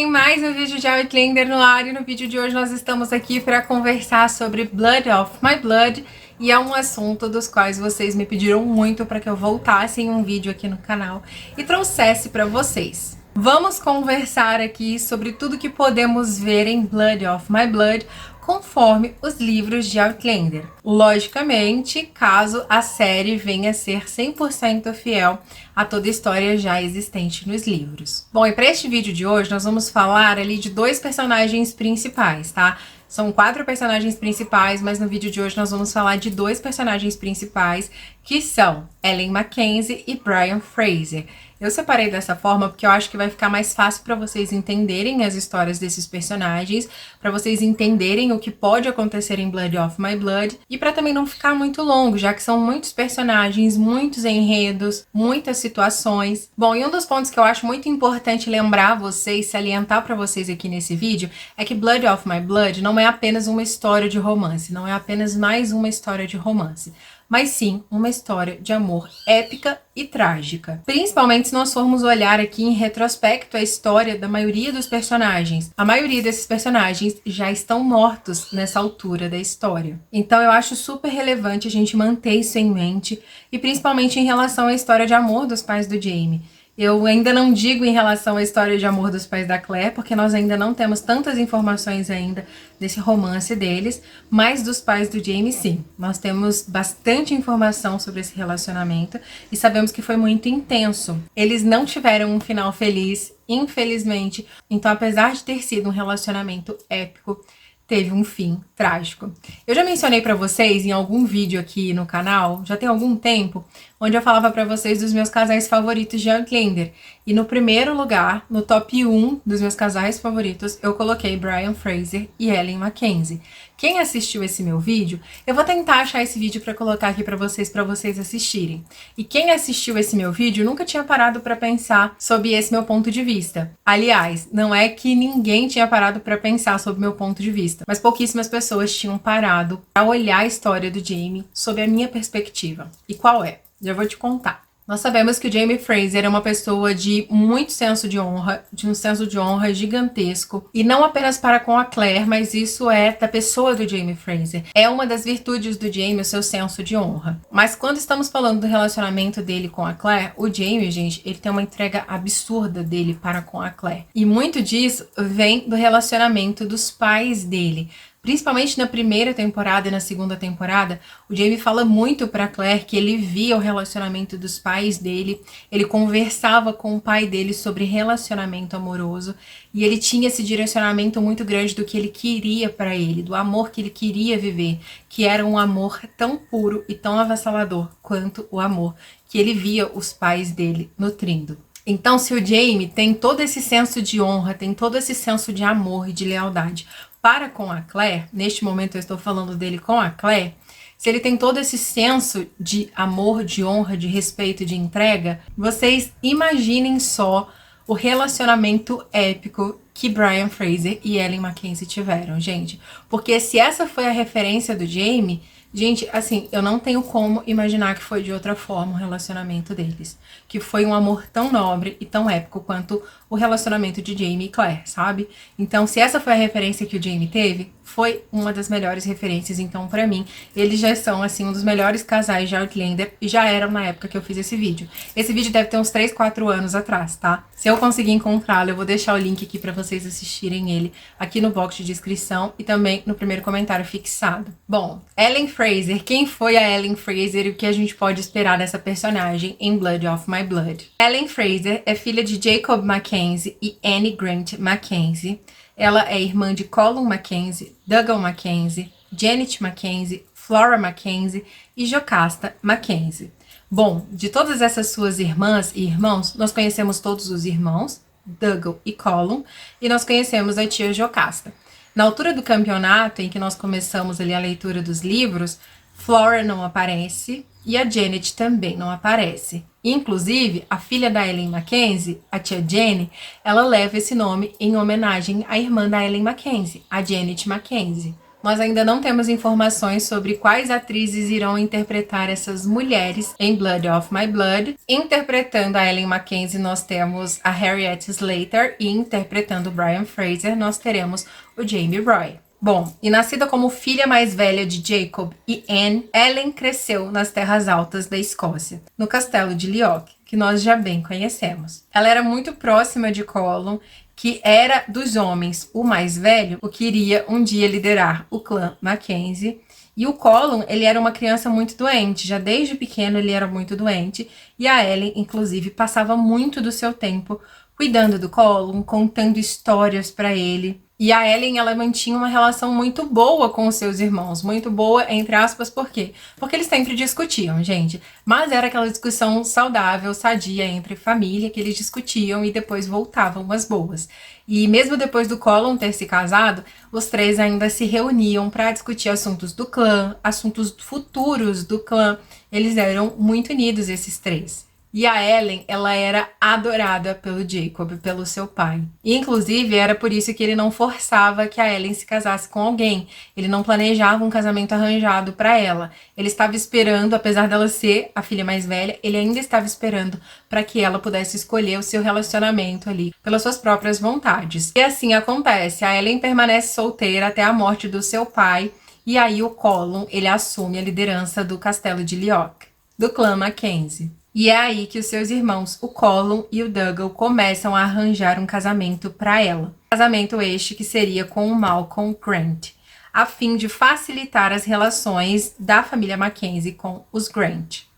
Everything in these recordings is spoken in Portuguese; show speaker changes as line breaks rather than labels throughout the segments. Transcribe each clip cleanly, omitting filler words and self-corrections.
mais um vídeo de Outlander no ar e no vídeo de hoje nós estamos aqui para conversar sobre Blood of My Blood e é um assunto dos quais vocês me pediram muito para que eu voltasse em um vídeo aqui no canal e trouxesse para vocês. Vamos conversar aqui sobre tudo que podemos ver em Blood of My Blood conforme os livros de Outlander. Logicamente, caso a série venha a ser 100% fiel a toda a história já existente nos livros. Bom, e para este vídeo de hoje nós vamos falar ali de dois personagens principais, tá? São 4 personagens principais, mas no vídeo de hoje nós vamos falar de 2 personagens principais, que são Ellen Mackenzie e Brian Fraser. Eu separei dessa forma porque eu acho que vai ficar mais fácil para vocês entenderem as histórias desses personagens, para vocês entenderem o que pode acontecer em Blood of My Blood e para também não ficar muito longo, já que são muitos personagens, muitos enredos, muitas situações. Bom, e um dos pontos que eu acho muito importante lembrar vocês, salientar para vocês aqui nesse vídeo, é que Blood of My Blood não é apenas uma história de romance, não é apenas mais uma história de romance, mas sim uma história de amor épica e trágica. Principalmente se nós formos olhar aqui em retrospecto a história da maioria dos personagens. A maioria desses personagens já estão mortos nessa altura da história. Então eu acho super relevante a gente manter isso em mente, e principalmente em relação à história de amor dos pais do Jaime. Eu ainda não digo em relação à história de amor dos pais da Claire, porque nós ainda não temos tantas informações ainda desse romance deles, mas dos pais do Jaime, sim. Nós temos bastante informação sobre esse relacionamento e sabemos que foi muito intenso. Eles não tiveram um final feliz, infelizmente. Então, apesar de ter sido um relacionamento épico, teve um fim trágico. Eu já mencionei pra vocês em algum vídeo aqui no canal, já tem algum tempo, onde eu falava pra vocês dos meus casais favoritos de Outlander. E no primeiro lugar, no top 1 dos meus casais favoritos, eu coloquei Brian Fraser e Ellen Mackenzie. Quem assistiu esse meu vídeo, eu vou tentar achar esse vídeo pra colocar aqui pra vocês assistirem. E quem assistiu esse meu vídeo nunca tinha parado pra pensar sobre esse meu ponto de vista. Aliás, não é que ninguém tinha parado pra pensar sobre o meu ponto de vista, mas pouquíssimas pessoas tinham parado pra olhar a história do Jaime sob a minha perspectiva. E qual é? Já vou te contar. Nós sabemos que o Jaime Fraser é uma pessoa de muito senso de honra, de um senso de honra gigantesco. E não apenas para com a Claire, mas isso é da pessoa do Jaime Fraser. É uma das virtudes do Jaime, o seu senso de honra. Mas quando estamos falando do relacionamento dele com a Claire, o Jaime, gente, ele tem uma entrega absurda dele para com a Claire. E muito disso vem do relacionamento dos pais dele. Principalmente na primeira temporada e na segunda temporada, o Jaime fala muito pra Claire que ele via o relacionamento dos pais dele, ele conversava com o pai dele sobre relacionamento amoroso, e ele tinha esse direcionamento muito grande do que ele queria pra ele, do amor que ele queria viver, que era um amor tão puro e tão avassalador quanto o amor que ele via os pais dele nutrindo. Então, se o Jaime tem todo esse senso de honra, tem todo esse senso de amor e de lealdade para com a Claire, neste momento eu estou falando dele com a Claire, se ele tem todo esse senso de amor, de honra, de respeito, de entrega, vocês imaginem só o relacionamento épico que Brian Fraser e Ellen Mackenzie tiveram, gente. Porque se essa foi a referência do Jaime, gente, assim, eu não tenho como imaginar que foi de outra forma o relacionamento deles. Que foi um amor tão nobre e tão épico quanto o relacionamento de Jaime e Claire, sabe? Então, se essa foi a referência que o Jaime teve, foi uma das melhores referências. Então, pra mim, eles já são, assim, um dos melhores casais de Outlander e já eram na época que eu fiz esse vídeo. Esse vídeo deve ter uns 3, 4 anos atrás, tá? Se eu conseguir encontrá-lo, eu vou deixar o link aqui pra vocês assistirem ele aqui no box de descrição e também no primeiro comentário fixado. Bom, Ellen Fraser, quem foi a Ellen Fraser e o que a gente pode esperar dessa personagem em Blood of My Blood? Ellen Fraser é filha de Jacob Mackenzie e Annie Grant Mackenzie. Ela é irmã de Colum Mackenzie, Dougal Mackenzie, Janet Mackenzie, Flora Mackenzie e Jocasta Mackenzie. Bom, de todas essas suas irmãs e irmãos, nós conhecemos todos os irmãos, Dougal e Colum, e nós conhecemos a tia Jocasta. Na altura do campeonato, em que nós começamos ali a leitura dos livros, Flora não aparece e a Janet também não aparece. Inclusive, a filha da Ellen Mackenzie, a tia Jenny, ela leva esse nome em homenagem à irmã da Ellen Mackenzie, a Janet Mackenzie. Nós ainda não temos informações sobre quais atrizes irão interpretar essas mulheres em Blood of My Blood. Interpretando a Ellen Mackenzie, nós temos a Harriet Slater, e interpretando o Brian Fraser, nós teremos o Jamie Roy. Bom, e nascida como filha mais velha de Jacob e Anne, Ellen cresceu nas terras altas da Escócia, no castelo de Leoch, que nós já bem conhecemos. Ela era muito próxima de Colum, que era dos homens o mais velho, o que iria um dia liderar o clã Mackenzie. E o Colum, ele era uma criança muito doente, já desde pequeno ele era muito doente, e a Ellen, inclusive, passava muito do seu tempo cuidando do Colum, contando histórias para ele. E a Ellen, ela mantinha uma relação muito boa com os seus irmãos. Muito boa, entre aspas, por quê? Porque eles sempre discutiam, gente. Mas era aquela discussão saudável, sadia, entre família, que eles discutiam e depois voltavam umas boas. E mesmo depois do Colum ter se casado, os três ainda se reuniam para discutir assuntos do clã, assuntos futuros do clã. Eles eram muito unidos, esses três. E a Ellen, ela era adorada pelo Jacob, pelo seu pai. E, inclusive, era por isso que ele não forçava que a Ellen se casasse com alguém. Ele não planejava um casamento arranjado para ela. Ele estava esperando, apesar dela ser a filha mais velha, ele ainda estava esperando para que ela pudesse escolher o seu relacionamento ali, pelas suas próprias vontades. E assim acontece. A Ellen permanece solteira até a morte do seu pai. E aí o Colum, ele assume a liderança do castelo de Leoch, do clã Mackenzie. E é aí que os seus irmãos, o Colum e o Dougal, começam a arranjar um casamento para ela. Casamento este que seria com o Malcolm Grant, a fim de facilitar as relações da família Mackenzie com os Grant.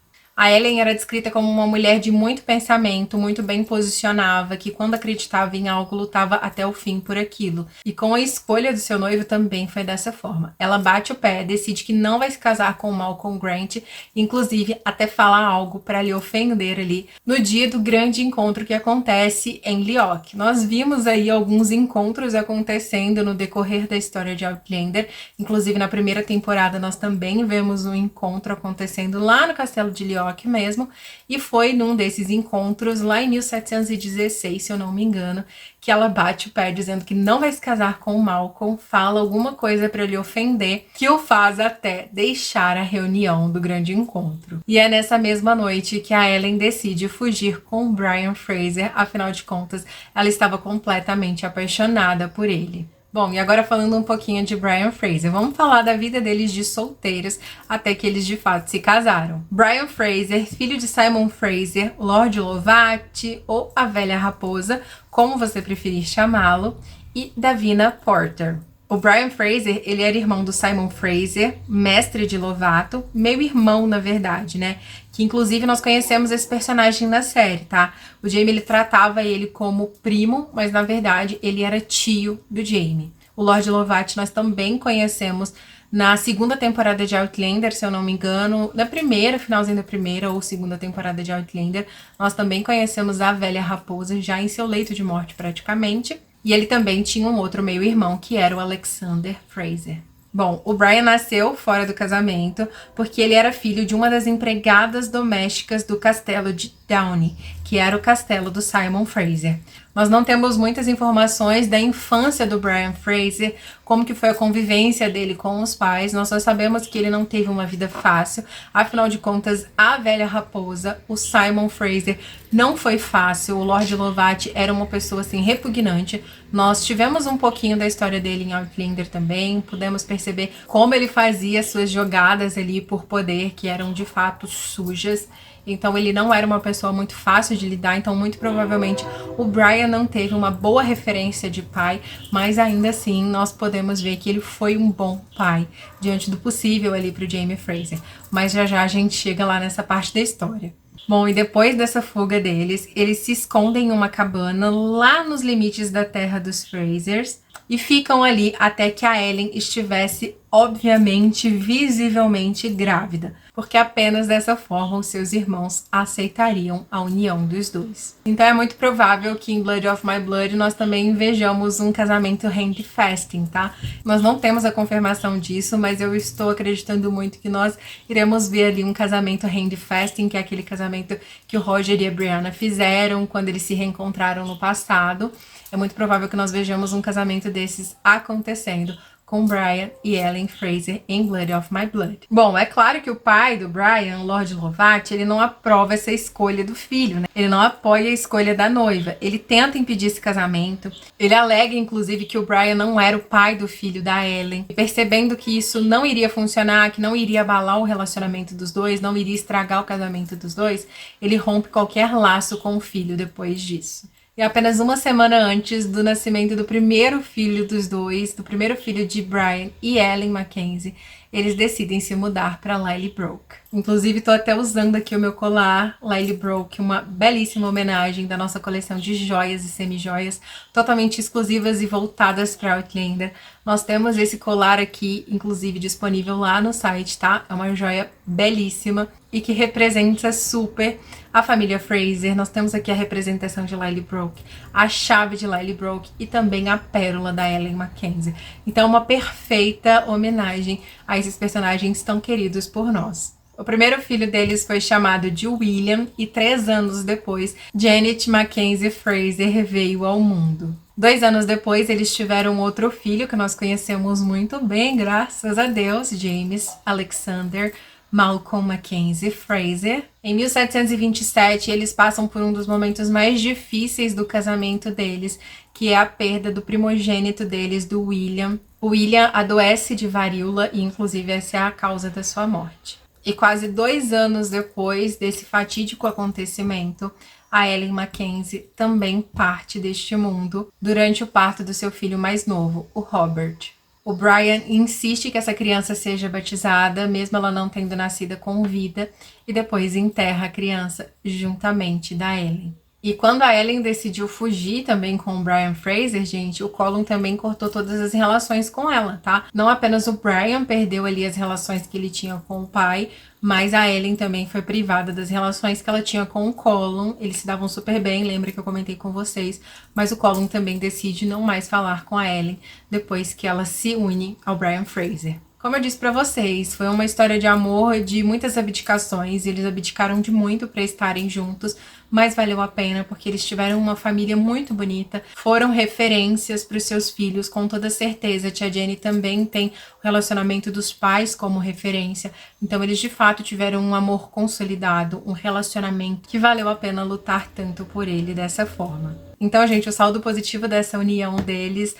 A Ellen era descrita como uma mulher de muito pensamento, muito bem posicionada, que quando acreditava em algo, lutava até o fim por aquilo. E com a escolha do seu noivo também foi dessa forma. Ela bate o pé, decide que não vai se casar com o Malcolm Grant, inclusive até falar algo para lhe ofender ali, no dia do grande encontro que acontece em Leoch. Nós vimos aí alguns encontros acontecendo no decorrer da história de Outlander, inclusive na primeira temporada nós também vemos um encontro acontecendo lá no castelo de Leoch mesmo, e foi num desses encontros lá em 1716, se eu não me engano, que ela bate o pé dizendo que não vai se casar com o Malcolm, fala alguma coisa para lhe ofender, que o faz até deixar a reunião do grande encontro. E é nessa mesma noite que a Ellen decide fugir com o Brian Fraser, afinal de contas, ela estava completamente apaixonada por ele. Bom, e agora falando um pouquinho de Brian Fraser, vamos falar da vida deles de solteiros até que eles de fato se casaram. Brian Fraser, filho de Simon Fraser, Lord Lovat, ou a Velha Raposa, como você preferir chamá-lo, e Davina Porter. O Brian Fraser, ele era irmão do Simon Fraser, mestre de Lovato, meio irmão, na verdade, né? Que inclusive nós conhecemos esse personagem na série, tá? O Jaime, ele tratava ele como primo, mas na verdade ele era tio do Jaime. O Lord Lovat nós também conhecemos na segunda temporada de Outlander, se eu não me engano, na primeira, finalzinho da primeira ou segunda temporada de Outlander, nós também conhecemos a Velha Raposa já em seu leito de morte praticamente. E ele também tinha um outro meio-irmão, que era o Alexander Fraser. Bom, o Brian nasceu fora do casamento porque ele era filho de uma das empregadas domésticas do castelo de Downey, que era o castelo do Simon Fraser. Nós não temos muitas informações da infância do Brian Fraser, como que foi a convivência dele com os pais. Nós só sabemos que ele não teve uma vida fácil. Afinal de contas, a Velha Raposa, o Simon Fraser, não foi fácil. O Lord Lovat era uma pessoa assim repugnante. Nós tivemos um pouquinho da história dele em Outlander também. Pudemos perceber como ele fazia suas jogadas ali por poder, que eram de fato sujas. Então ele não era uma pessoa muito fácil de lidar, então muito provavelmente o Brian não teve uma boa referência de pai, mas ainda assim nós podemos ver que ele foi um bom pai, diante do possível ali para o Jaime Fraser. Mas já já a gente chega lá nessa parte da história. Bom, e depois dessa fuga deles, eles se escondem em uma cabana lá nos limites da terra dos Frasers e ficam ali até que a Ellen estivesse, obviamente, visivelmente grávida, porque apenas dessa forma os seus irmãos aceitariam a união dos dois. Então é muito provável que em Blood of My Blood nós também vejamos um casamento handfasting, tá? Nós não temos a confirmação disso, mas eu estou acreditando muito que nós iremos ver ali um casamento handfasting, que é aquele casamento que o Roger e a Brianna fizeram quando eles se reencontraram no passado. É muito provável que nós vejamos um casamento desses acontecendo com Brian e Ellen Fraser em Blood of My Blood. Bom, é claro que o pai do Brian, Lord Lovat, ele não aprova essa escolha do filho, né? Ele não apoia a escolha da noiva. Ele tenta impedir esse casamento. Ele alega, inclusive, que o Brian não era o pai do filho da Ellen. E percebendo que isso não iria funcionar, que não iria abalar o relacionamento dos dois, não iria estragar o casamento dos dois, ele rompe qualquer laço com o filho depois disso. E apenas uma semana antes do nascimento do primeiro filho dos dois, do primeiro filho de Brian e Ellen Mackenzie, eles decidem se mudar para Lilybrook. Inclusive, estou até usando aqui o meu colar Lilybrook, uma belíssima homenagem da nossa coleção de joias e semi-joias, totalmente exclusivas e voltadas para Outlander. Nós temos esse colar aqui, inclusive, disponível lá no site, tá? É uma joia belíssima e que representa super a família Fraser. Nós temos aqui a representação de Lilybrook, a chave de Lilybrook e também a pérola da Ellen Mackenzie. Então, uma perfeita homenagem a esses personagens tão queridos por nós. O primeiro filho deles foi chamado de William e 3 anos depois, Janet Mackenzie Fraser veio ao mundo. 2 anos depois, eles tiveram outro filho que nós conhecemos muito bem, graças a Deus, James Alexander Malcolm Mackenzie Fraser. Em 1727, eles passam por um dos momentos mais difíceis do casamento deles, que é a perda do primogênito deles, do William. O William adoece de varíola e, inclusive, essa é a causa da sua morte. E quase 2 anos depois desse fatídico acontecimento, a Ellen Mackenzie também parte deste mundo durante o parto do seu filho mais novo, o Robert. O Brian insiste que essa criança seja batizada, mesmo ela não tendo nascido com vida, e depois enterra a criança juntamente da Ellen. E quando a Ellen decidiu fugir também com o Brian Fraser, gente, o Colum também cortou todas as relações com ela, tá? Não apenas o Brian perdeu ali as relações que ele tinha com o pai, mas a Ellen também foi privada das relações que ela tinha com o Colum. Eles se davam super bem, lembra que eu comentei com vocês, mas o Colum também decide não mais falar com a Ellen depois que ela se une ao Brian Fraser. Como eu disse pra vocês, foi uma história de amor, de muitas abdicações. Eles abdicaram de muito pra estarem juntos, mas valeu a pena porque eles tiveram uma família muito bonita, foram referências para os seus filhos, com toda certeza. A tia Jenny também tem o relacionamento dos pais como referência, então eles de fato tiveram um amor consolidado, um relacionamento que valeu a pena lutar tanto por ele dessa forma. Então, gente, o saldo positivo dessa união deles,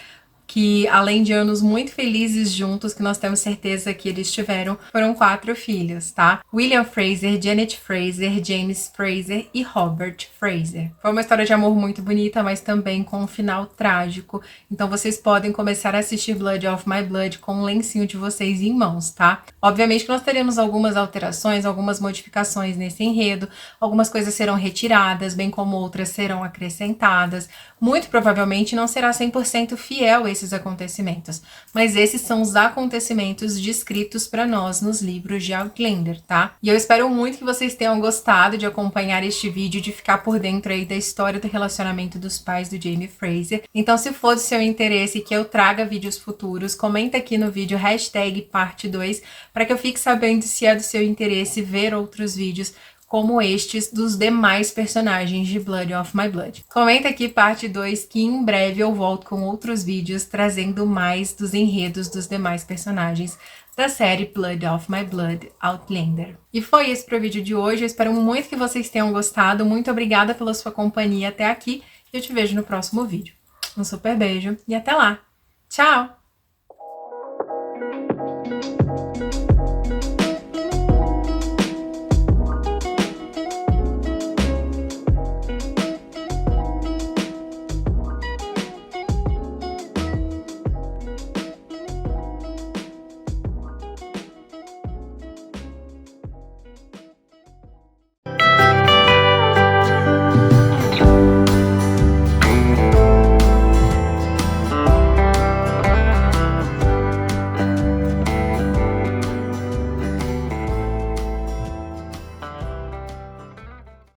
que além de anos muito felizes juntos, que nós temos certeza que eles tiveram, foram 4 filhos, tá? William Fraser, Janet Fraser, James Fraser e Robert Fraser. Foi uma história de amor muito bonita, mas também com um final trágico. Então vocês podem começar a assistir Blood of My Blood com um lencinho de vocês em mãos, tá? Obviamente que nós teremos algumas alterações, algumas modificações nesse enredo, algumas coisas serão retiradas, bem como outras serão acrescentadas. Muito provavelmente não será 100% fiel a esses acontecimentos, mas esses são os acontecimentos descritos para nós nos livros de Outlander, tá? E eu espero muito que vocês tenham gostado de acompanhar este vídeo, de ficar por dentro aí da história do relacionamento dos pais do Jaime Fraser. Então, se for do seu interesse que eu traga vídeos futuros, comenta aqui no vídeo #parte 2 para que eu fique sabendo se é do seu interesse ver outros vídeos como estes dos demais personagens de Blood of My Blood. Comenta aqui parte 2 que em breve eu volto com outros vídeos trazendo mais dos enredos dos demais personagens da série Blood of My Blood Outlander. E foi isso para o vídeo de hoje, eu espero muito que vocês tenham gostado, muito obrigada pela sua companhia até aqui e eu te vejo no próximo vídeo. Um super beijo e até lá! Tchau!